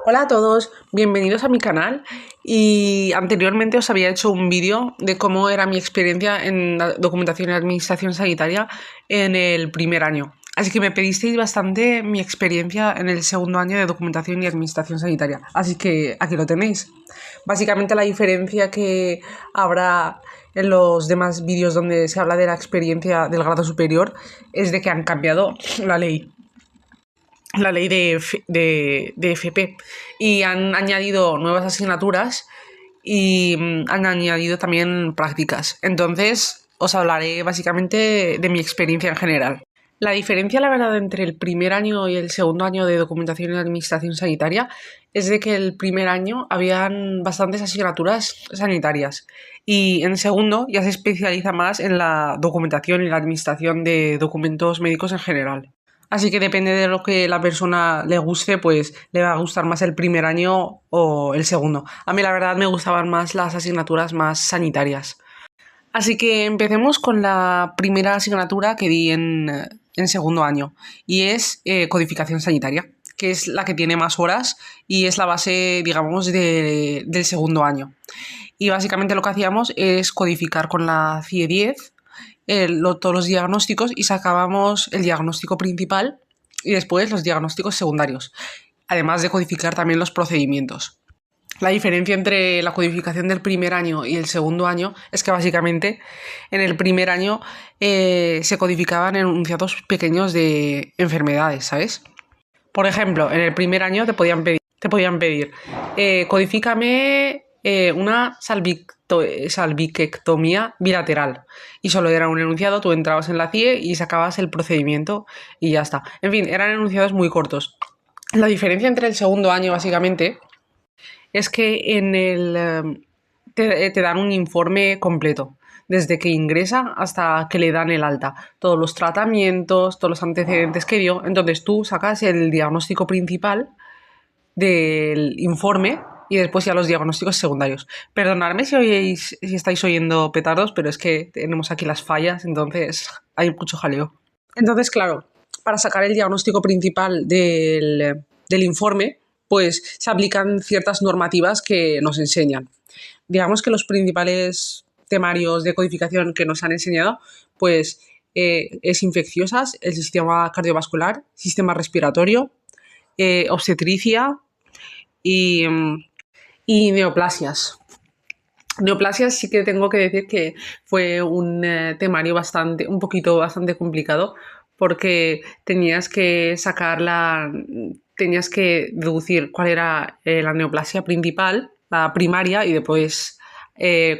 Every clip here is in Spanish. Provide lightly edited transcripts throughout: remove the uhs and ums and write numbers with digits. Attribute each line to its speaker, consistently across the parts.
Speaker 1: Hola a todos, bienvenidos a mi canal y anteriormente os había hecho un vídeo de cómo era mi experiencia en la documentación y administración sanitaria en el primer año. Así que me pedisteis bastante mi experiencia en el segundo año de documentación y administración sanitaria. Así que aquí lo tenéis. Básicamente la diferencia que habrá en los demás vídeos donde se habla de la experiencia del grado superior es de que han cambiado la ley de FP y han añadido nuevas asignaturas y han añadido también prácticas. Entonces os hablaré básicamente de mi experiencia en general. La diferencia, la verdad, entre el primer año y el segundo año de documentación y administración sanitaria es de que el primer año habían bastantes asignaturas sanitarias y en segundo ya se especializa más en la documentación y la administración de documentos médicos en general. Así que depende de lo que la persona le guste, pues le va a gustar más el primer año o el segundo. A mí la verdad me gustaban más las asignaturas más sanitarias. Así que empecemos con la primera asignatura que di en segundo año y es codificación sanitaria, que es la que tiene más horas y es la base, digamos, del segundo año. Y básicamente lo que hacíamos es codificar con la CIE 10 todos los diagnósticos y sacábamos el diagnóstico principal y después los diagnósticos secundarios, además de codificar también los procedimientos. La diferencia entre la codificación del primer año y el segundo año es que básicamente en el primer año se codificaban enunciados pequeños de enfermedades, ¿sabes? Por ejemplo, en el primer año te podían pedir codifícame una salpicectomía bilateral. Y solo era un enunciado, tú entrabas en la CIE y sacabas el procedimiento y ya está. En fin, eran enunciados muy cortos. La diferencia entre el segundo año, básicamente, es que te dan un informe completo, desde que ingresa hasta que le dan el alta. Todos los tratamientos, todos los antecedentes que dio. Entonces tú sacas el diagnóstico principal del informe y después ya los diagnósticos secundarios. Perdonadme si estáis oyendo petardos, pero es que tenemos aquí las fallas, entonces hay mucho jaleo. Entonces, claro, para sacar el diagnóstico principal del informe, pues se aplican ciertas normativas que nos enseñan. Digamos que los principales temarios de codificación que nos han enseñado, pues es infecciosas, el sistema cardiovascular, sistema respiratorio, obstetricia y, y neoplasias. Neoplasias sí que tengo que decir que fue un temario bastante complicado porque tenías que tenías que deducir cuál era la neoplasia principal, la primaria, y después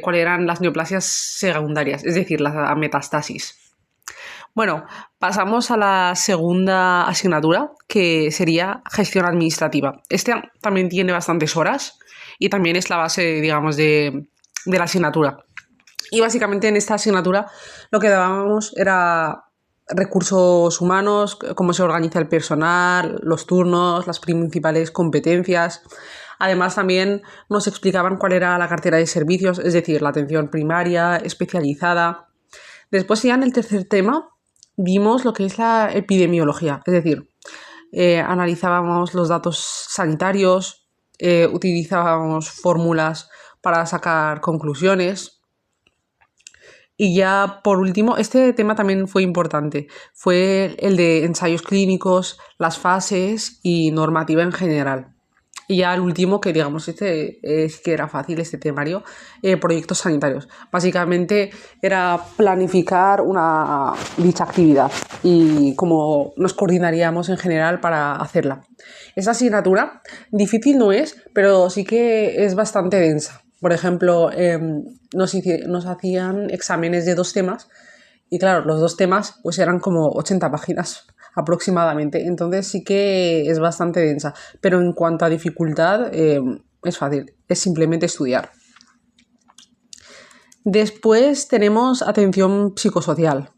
Speaker 1: cuáles eran las neoplasias secundarias, es decir, la metastasis. Bueno, pasamos a la segunda asignatura, que sería gestión administrativa. Este también tiene bastantes horas y también es la base, digamos, de la asignatura. Y básicamente en esta asignatura lo que dábamos era recursos humanos, cómo se organiza el personal, los turnos, las principales competencias. Además también nos explicaban cuál era la cartera de servicios, es decir, la atención primaria, especializada. Después ya en el tercer tema vimos lo que es la epidemiología, es decir, analizábamos los datos sanitarios, utilizábamos fórmulas para sacar conclusiones. Y ya por último, este tema también fue importante, fue el de ensayos clínicos, las fases y normativa en general. Y ya el último, que digamos este es que era fácil, este temario, proyectos sanitarios. Básicamente era planificar dicha actividad y cómo nos coordinaríamos en general para hacerla. Esa asignatura difícil no es, pero sí que es bastante densa. Por ejemplo, nos hacían exámenes de 2 temas y claro, los 2 temas pues eran como 80 páginas aproximadamente, entonces sí que es bastante densa, pero en cuanto a dificultad es fácil, es simplemente estudiar. Después tenemos atención psicosocial,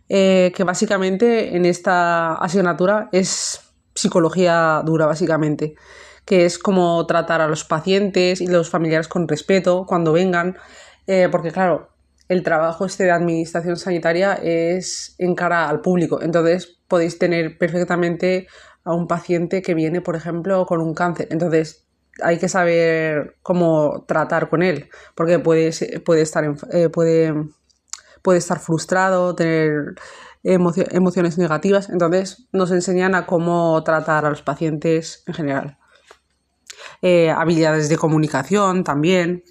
Speaker 1: que básicamente en esta asignatura es psicología dura, básicamente, que es como tratar a los pacientes y los familiares con respeto cuando vengan, porque claro, el trabajo de administración sanitaria es en cara al público, entonces podéis tener perfectamente a un paciente que viene, por ejemplo, con un cáncer. Entonces, hay que saber cómo tratar con él, porque puede estar frustrado, tener emociones negativas. Entonces, nos enseñan a cómo tratar a los pacientes en general. Habilidades de comunicación también.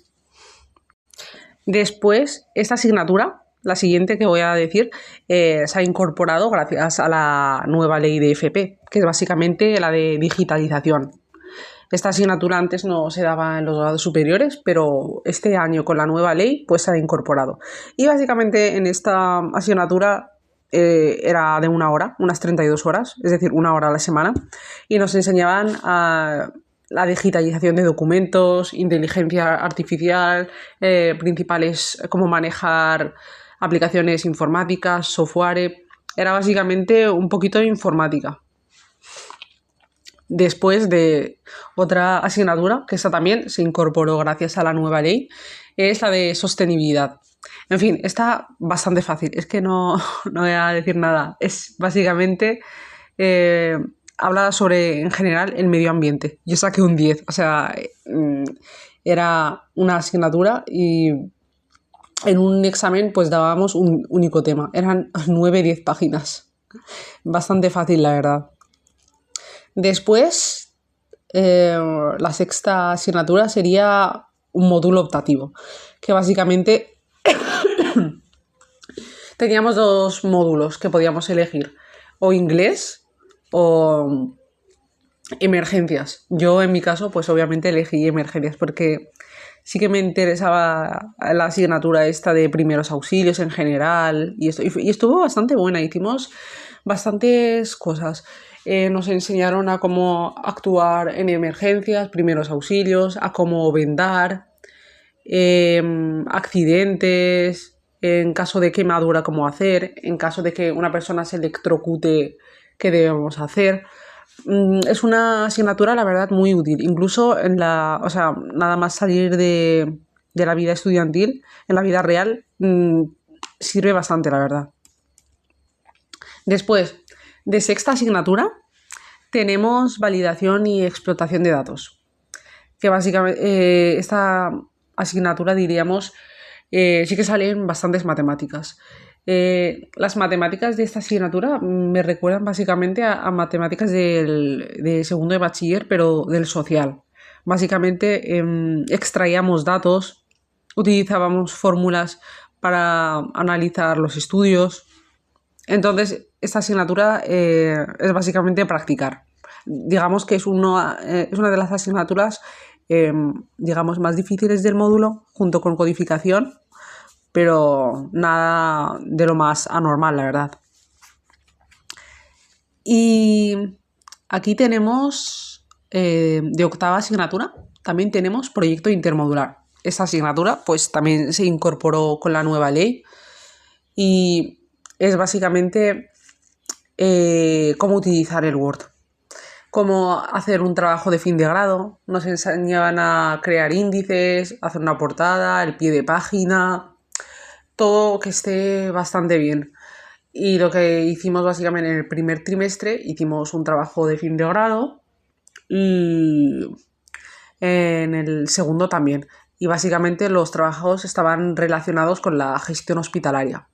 Speaker 1: Después, esta asignatura, la siguiente que voy a decir, se ha incorporado gracias a la nueva ley de FP, que es básicamente la de digitalización. Esta asignatura antes no se daba en los grados superiores, pero este año con la nueva ley pues se ha incorporado. Y básicamente en esta asignatura era de una hora, unas 32 horas, es decir, una hora a la semana, y nos enseñaban la digitalización de documentos, inteligencia artificial, principales, cómo manejar aplicaciones informáticas, software. Era básicamente un poquito de informática. Después de otra asignatura, que esta también se incorporó gracias a la nueva ley, es la de sostenibilidad. En fin, está bastante fácil, es que no voy a decir nada. Es básicamente habla sobre, en general, el medio ambiente. Yo saqué un 10, o sea, era una asignatura y en un examen pues dábamos un único tema. Eran 9-10 páginas. Bastante fácil, la verdad. Después, la sexta asignatura sería un módulo optativo, que básicamente teníamos 2 módulos que podíamos elegir, o inglés o emergencias. Yo en mi caso, pues obviamente elegí emergencias porque sí que me interesaba la asignatura esta de primeros auxilios en general y estuvo bastante buena, hicimos bastantes cosas. Nos enseñaron a cómo actuar en emergencias, primeros auxilios, a cómo vendar, accidentes, en caso de quemadura, cómo hacer, en caso de que una persona se electrocute, qué debemos hacer. Es una asignatura, la verdad, muy útil. Incluso nada más salir de la vida estudiantil, en la vida real, sirve bastante, la verdad. Después, de sexta asignatura, tenemos validación y explotación de datos. Que básicamente esta asignatura, diríamos, sí que salen bastantes matemáticas. Las matemáticas de esta asignatura me recuerdan básicamente a matemáticas de segundo de bachiller, pero del social. Básicamente extraíamos datos, utilizábamos fórmulas para analizar los estudios. Entonces, esta asignatura es básicamente practicar. Digamos que es una de las asignaturas digamos, más difíciles del módulo, junto con codificación, pero nada de lo más anormal, la verdad. Y aquí tenemos, de octava asignatura, también tenemos proyecto intermodular. Esta asignatura pues también se incorporó con la nueva ley y es básicamente cómo utilizar el Word, cómo hacer un trabajo de fin de grado. Nos enseñaban a crear índices, hacer una portada, el pie de página, todo que esté bastante bien. Y lo que hicimos básicamente en el primer trimestre, hicimos un trabajo de fin de grado y en el segundo también. Y básicamente los trabajos estaban relacionados con la gestión hospitalaria.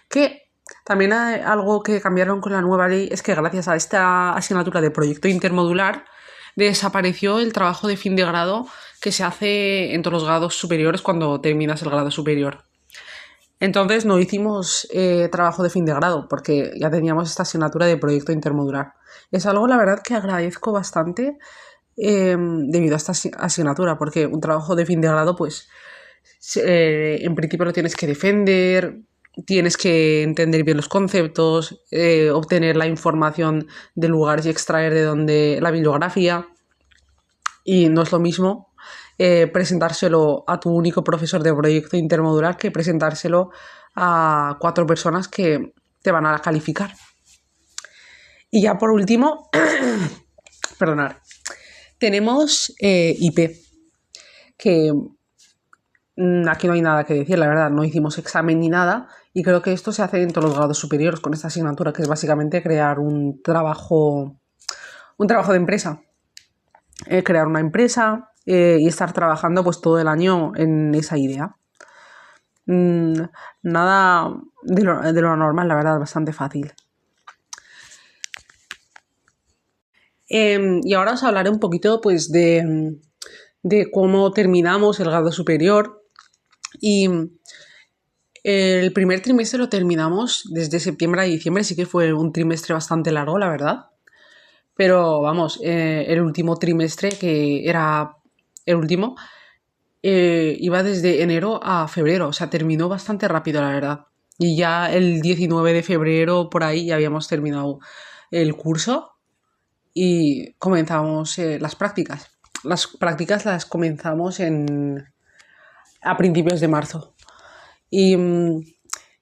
Speaker 1: Que también hay algo que cambiaron con la nueva ley es que gracias a esta asignatura de proyecto intermodular desapareció el trabajo de fin de grado que se hace en todos los grados superiores cuando terminas el grado superior. Entonces no hicimos trabajo de fin de grado porque ya teníamos esta asignatura de proyecto intermodular. Es algo, la verdad, que agradezco bastante debido a esta asignatura, porque un trabajo de fin de grado, pues en principio lo tienes que defender, tienes que entender bien los conceptos, obtener la información de lugares y extraer de donde la bibliografía. Y no es lo mismo presentárselo a tu único profesor de proyecto intermodular que presentárselo a 4 personas que te van a calificar. Y ya por último, perdonad, tenemos IP, que aquí no hay nada que decir, la verdad, no hicimos examen ni nada, y creo que esto se hace en todos los grados superiores con esta asignatura, que es básicamente crear un trabajo un trabajo de empresa, crear una empresa y estar trabajando pues todo el año en esa idea. Nada de lo normal, la verdad, bastante fácil. Y ahora os hablaré un poquito pues de cómo terminamos el grado superior. Y el primer trimestre lo terminamos desde septiembre a diciembre, sí que fue un trimestre bastante largo, la verdad. Pero vamos, el último trimestre, que era el último, iba desde enero a febrero, o sea, terminó bastante rápido, la verdad. Y ya el 19 de febrero, por ahí, ya habíamos terminado el curso y comenzamos las prácticas. Las prácticas las comenzamos a principios de marzo. Y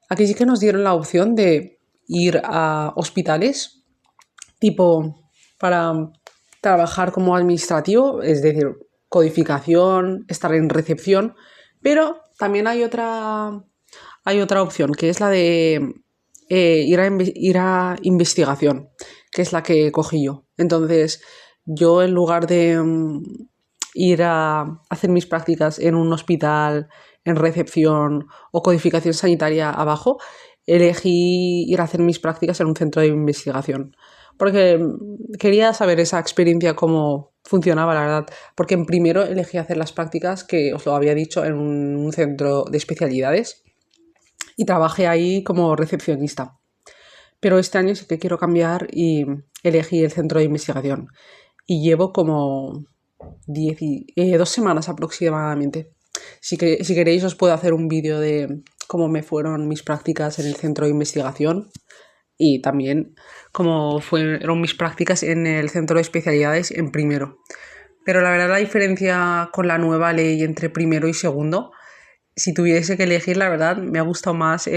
Speaker 1: aquí sí que nos dieron la opción de ir a hospitales, tipo para trabajar como administrativo, es decir, codificación, estar en recepción, pero también hay otra opción, que es la de ir a investigación, que es la que cogí yo. Entonces, yo en lugar de ir a hacer mis prácticas en un hospital, en recepción o codificación sanitaria abajo, elegí ir a hacer mis prácticas en un centro de investigación. Porque quería saber esa experiencia, cómo funcionaba, la verdad. Porque en primero elegí hacer las prácticas, que os lo había dicho, en un centro de especialidades y trabajé ahí como recepcionista. Pero este año sí que quiero cambiar y elegí el centro de investigación. Y llevo como 2 semanas aproximadamente. Si queréis os puedo hacer un vídeo de cómo me fueron mis prácticas en el centro de investigación y también cómo fueron mis prácticas en el centro de especialidades en primero. Pero la verdad la diferencia con la nueva ley entre primero y segundo, si tuviese que elegir, la verdad me ha gustado más